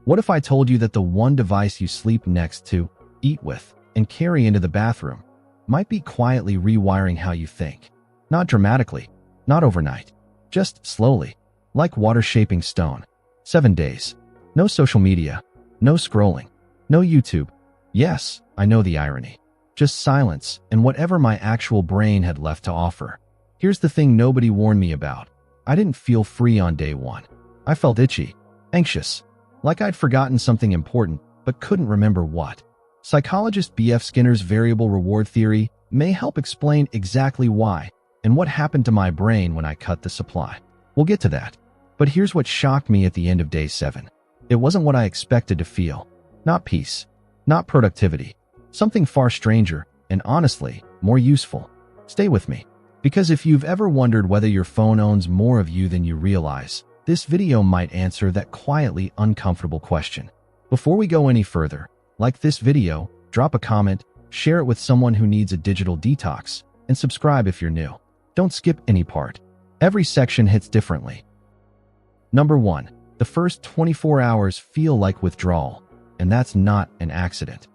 What if I told you that the one device you sleep next to, eat with, and carry into the bathroom might be quietly rewiring how you think? Not dramatically, not overnight, just slowly, like water shaping stone. 7 days. No social media, no scrolling, no YouTube. Yes, I know the irony. Just silence and whatever my actual brain had left to offer. Here's the thing nobody warned me about. I didn't feel free on day 1. I felt itchy, anxious, like I'd forgotten something important but couldn't remember what. Psychologist B.F. Skinner's variable reward theory may help explain exactly why and what happened to my brain when I cut the supply. We'll get to that. But here's what shocked me at the end of day 7. It wasn't what I expected to feel. Not peace, not productivity. Something far stranger and honestly more useful. Stay with me. Because if you've ever wondered whether your phone owns more of you than you realize, this video might answer that quietly uncomfortable question. Before we go any further, like this video, drop a comment, share it with someone who needs a digital detox, and subscribe if you're new. Don't skip any part. Every section hits differently. Number 1. The first 24 hours feel like withdrawal, and that's not an accident.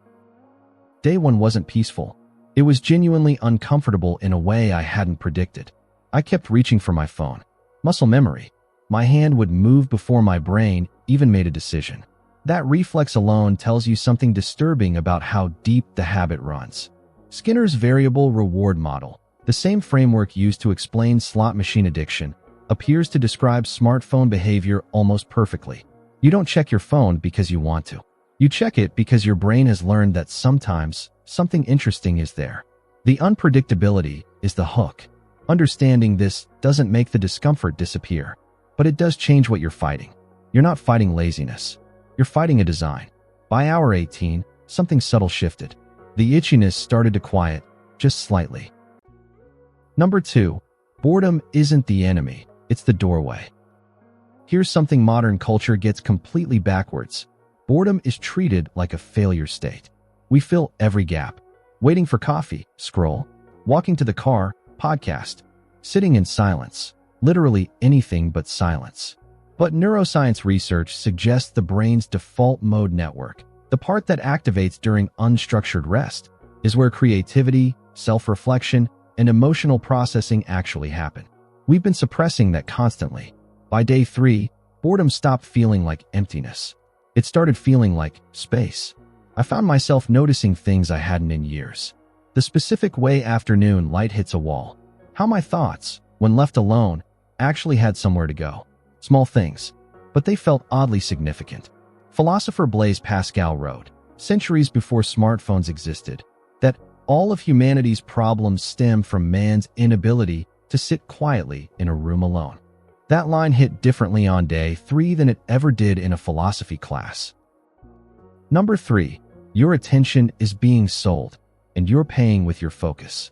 Day 1 wasn't peaceful. It was genuinely uncomfortable in a way I hadn't predicted. I kept reaching for my phone. Muscle memory. My hand would move before my brain even made a decision. That reflex alone tells you something disturbing about how deep the habit runs. Skinner's variable reward model, the same framework used to explain slot machine addiction, appears to describe smartphone behavior almost perfectly. You don't check your phone because you want to. You check it because your brain has learned that sometimes something interesting is there. The unpredictability is the hook. Understanding this doesn't make the discomfort disappear, but it does change what you're fighting. You're not fighting laziness. You're fighting a design. By hour 18, something subtle shifted. The itchiness started to quiet, just slightly. Number 2. Boredom isn't the enemy, it's the doorway. Here's something modern culture gets completely backwards. Boredom is treated like a failure state. We fill every gap. Waiting for coffee, scroll. Walking to the car, podcast. Sitting in silence. Literally anything but silence. But neuroscience research suggests the brain's default mode network, the part that activates during unstructured rest, is where creativity, self-reflection, and emotional processing actually happen. We've been suppressing that constantly. By day 3, boredom stopped feeling like emptiness. It started feeling like space. I found myself noticing things I hadn't in years. The specific way afternoon light hits a wall. How my thoughts, when left alone, actually had somewhere to go. Small things, but they felt oddly significant. Philosopher Blaise Pascal wrote, centuries before smartphones existed, that all of humanity's problems stem from man's inability to sit quietly in a room alone. That line hit differently on day 3 than it ever did in a philosophy class. Number 3. Your attention is being sold, and you're paying with your focus.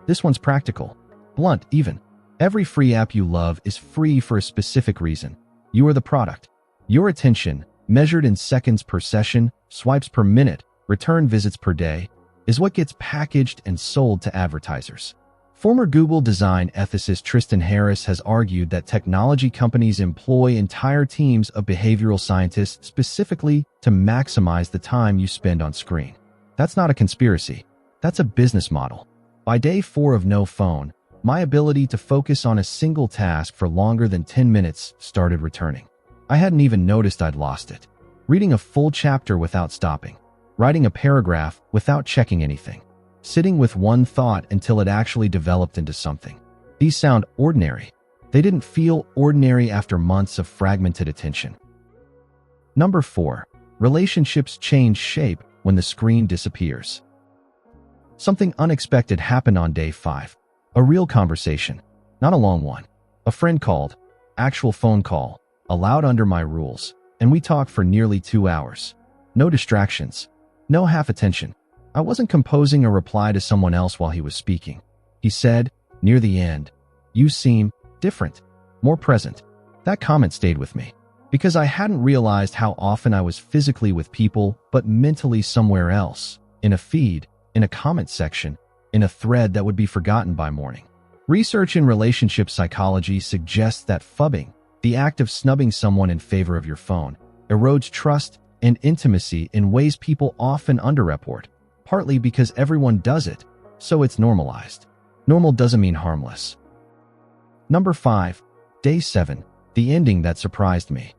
This one's practical, blunt even. Every free app you love is free for a specific reason. You are the product. Your attention, measured in seconds per session, swipes per minute, return visits per day, is what gets packaged and sold to advertisers. Former Google design ethicist Tristan Harris has argued that technology companies employ entire teams of behavioral scientists specifically to maximize the time you spend on screen. That's not a conspiracy. That's a business model. By day 4 of no phone, my ability to focus on a single task for longer than 10 minutes started returning. I hadn't even noticed I'd lost it. Reading a full chapter without stopping. Writing a paragraph without checking anything. Sitting with one thought until it actually developed into something. These sound ordinary. They didn't feel ordinary after months of fragmented attention. Number 4. Relationships change shape when the screen disappears. Something unexpected happened on day 5. A real conversation, not a long one. A friend called, actual phone call, allowed under my rules, and we talked for nearly 2 hours. No distractions, no half attention. I wasn't composing a reply to someone else while he was speaking. He said, near the end, "You seem different, more present." That comment stayed with me, because I hadn't realized how often I was physically with people but mentally somewhere else, in a feed, in a comment section, in a thread that would be forgotten by morning. Research in relationship psychology suggests that phubbing, the act of snubbing someone in favor of your phone, erodes trust and intimacy in ways people often underreport, partly because everyone does it, so it's normalized. Normal doesn't mean harmless. Number 5. Day 7. The ending that surprised me.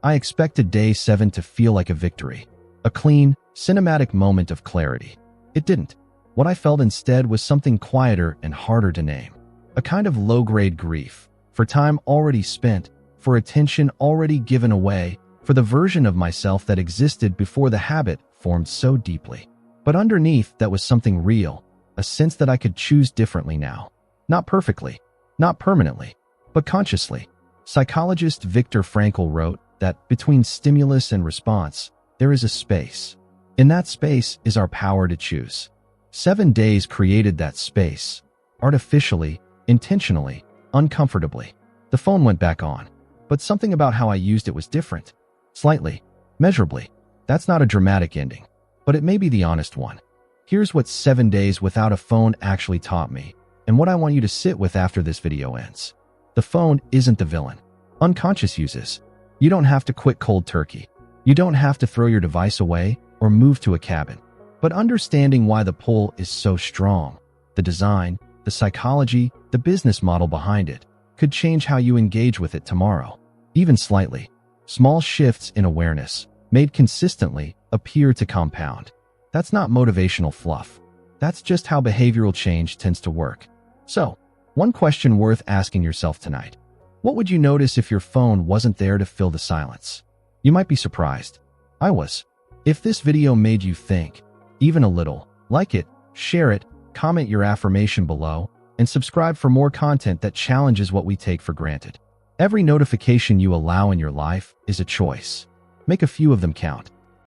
I expected Day 7 to feel like a victory, a clean, cinematic moment of clarity. It didn't. What I felt instead was something quieter and harder to name. A kind of low-grade grief, for time already spent, for attention already given away, for the version of myself that existed before the habit formed so deeply. But underneath that was something real, a sense that I could choose differently now. Not perfectly, not permanently, but consciously. Psychologist Viktor Frankl wrote that between stimulus and response, there is a space. In that space is our power to choose. 7 days created that space. Artificially, intentionally, uncomfortably. The phone went back on, but something about how I used it was different. Slightly, measurably. That's not a dramatic ending, but it may be the honest one. Here's what 7 days without a phone actually taught me, and what I want you to sit with after this video ends. The phone isn't the villain. Unconscious uses. You don't have to quit cold turkey. You don't have to throw your device away or move to a cabin. But understanding why the pull is so strong, the design, the psychology, the business model behind it, could change how you engage with it tomorrow. Even slightly. Small shifts in awareness, made consistently, appear to compound. That's not motivational fluff. That's just how behavioral change tends to work. So, one question worth asking yourself tonight. What would you notice if your phone wasn't there to fill the silence? You might be surprised. I was. If this video made you think, even a little, like it, share it, comment your affirmation below, and subscribe for more content that challenges what we take for granted. Every notification you allow in your life is a choice. Make a few of them count.